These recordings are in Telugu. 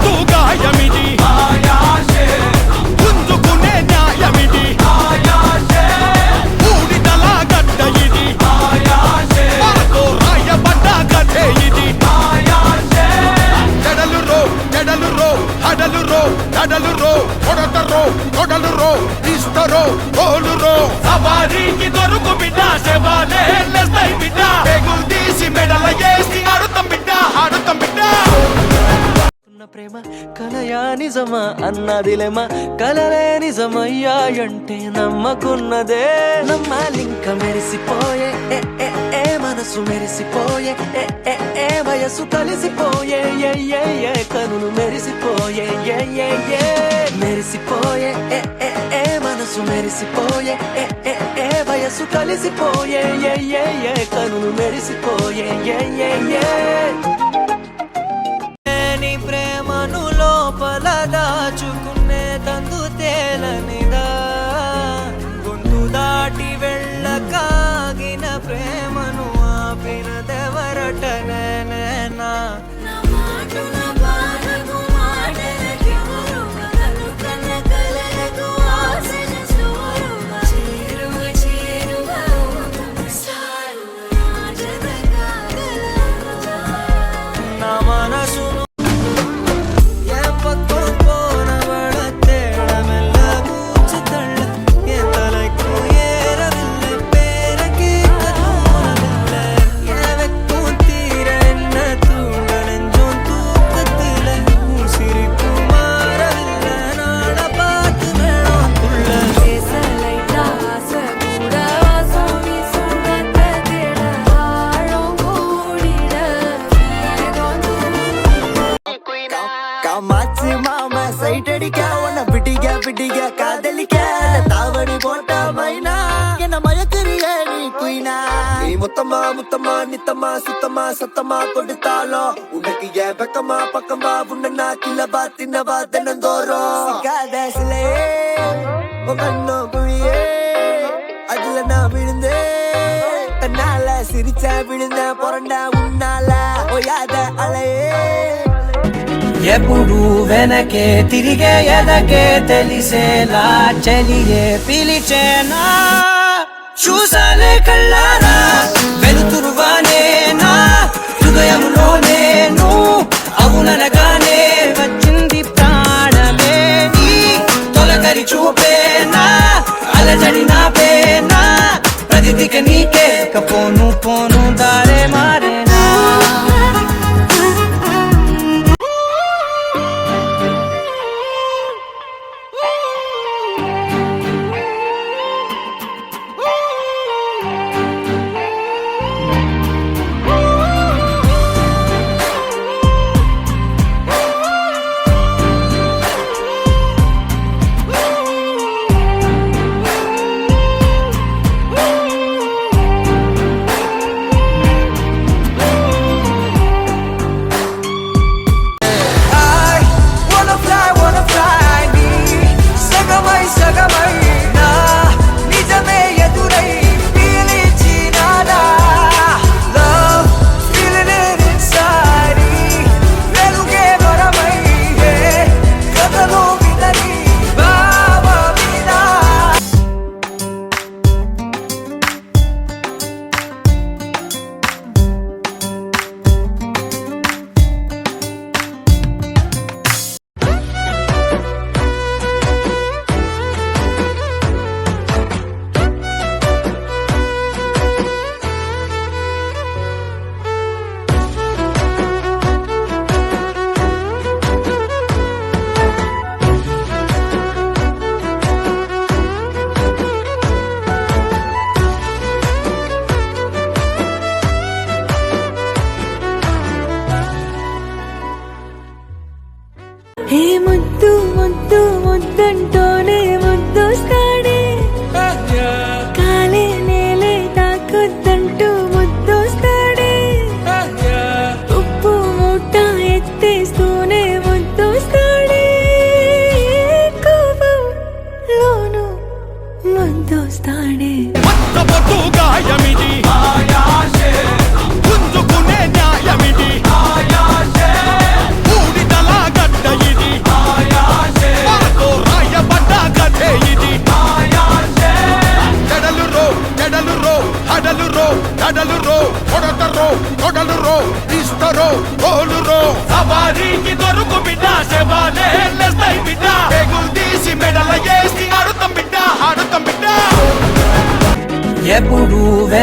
రక్తబొట్టు గాయమిది గుంజుకునే న్యాయమిది ఊడిదల గడ్డ ఇది మనతో రాయబడ్డ కథే ఇది జడలు రో హడలు రో దడలు రో కొడతరో కొడలు రో తీస్తరో కోలు రో సవారీకి దొరుకు బిడ్డ శవాలే లేస్తాయి బిడ్డ పెగులు తీసి మెడల వేసి ఆడుతాం బిడ్డ ప్రేమ కలయా నిజమా అన్నదిలేమా కలలే నిజమయ్యాయంటే నమ్మకున్నదే నమ్మాలింక మెరిసిపోయే మనసు మెరిసిపోయే వయసు కలిసిపోయే కనులు మెరిసిపోయే మెరిసిపోయే మనసు మెరిసిపోయే వయసు కలిసిపోయే కనులు మెరిసిపోయే ప్రేమను లోపల దాచుకునే తందు తేలనిదా గుండు దాటి వెళ్ళకాగిన ప్రేమను ఆపినదెవరటనేనా నా మనసును பிடிக்க காதலிக்க தாவணி போட்ட மைனா என்ன மயக்கிறியே நீ குயினா நீ முத்தமா முத்தமா நித்தமா சுத்தமா சத்தமா கொடுத்தாலும் உனக்கு ஏன் பக்கமா பக்கமா உன்ன கிளபா தின்னவா தினந்தோறும் காதசிலே கண்ணோ குழியே அதுல நான் விழுந்தேன் தன்னால சிரிச்சா விழுந்த பொறண்ட உன்னால ஓயாத அலையே ఎప్పుడు వెనకే తిరిగే ఎదకే తెలిసేలా చలియే పిలిచేనా చూసాలే కళ్ళారా వెలుతురువానే నా హృదయంలో నేను అవుననగానే వచ్చింది ప్రాణమే నీ తొలకరి చూపేనా అలజడి నాపేనా ప్రతిదిక నీకే పోను పోను దారే మారేనా హే ముద్దు ముద్దు ముద్దంటోనే ముద్దొస్తాడే కాలే నేలే తాకొద్దంటూ ముద్దొస్తాడే ఉప్పు మూట ఎత్తేస్తూనే ముద్దొస్తాడే కోపంలోను ముద్దొస్తాడే గాయమిది గుంజుకునే న్యాయమిది ఊడిదల గడ్డ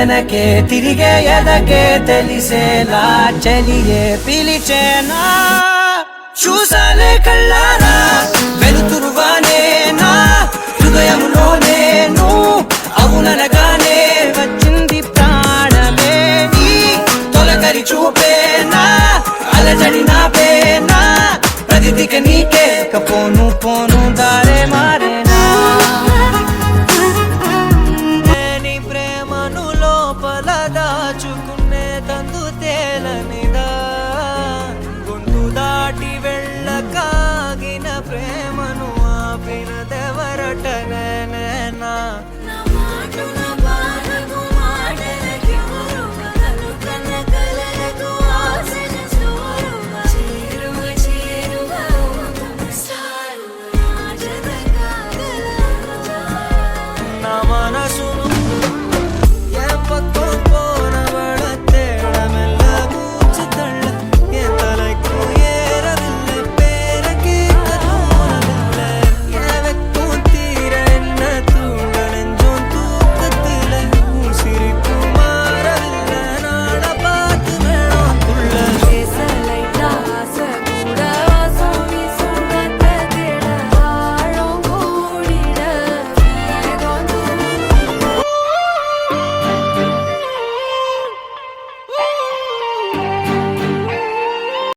వెనకే తిరిగే ఎదకే తెలిసేలా చలియే పిలిచేనా చూసాలే కళ్ళారా వెలుతురువానే నా హృదయంలోనే నువ్వు అవుననగానే వచ్చింది ప్రాణమే నీ తొలకరి చూపేనా అలజడి నా పేనా ప్రతిదిక నీకే పోను పోను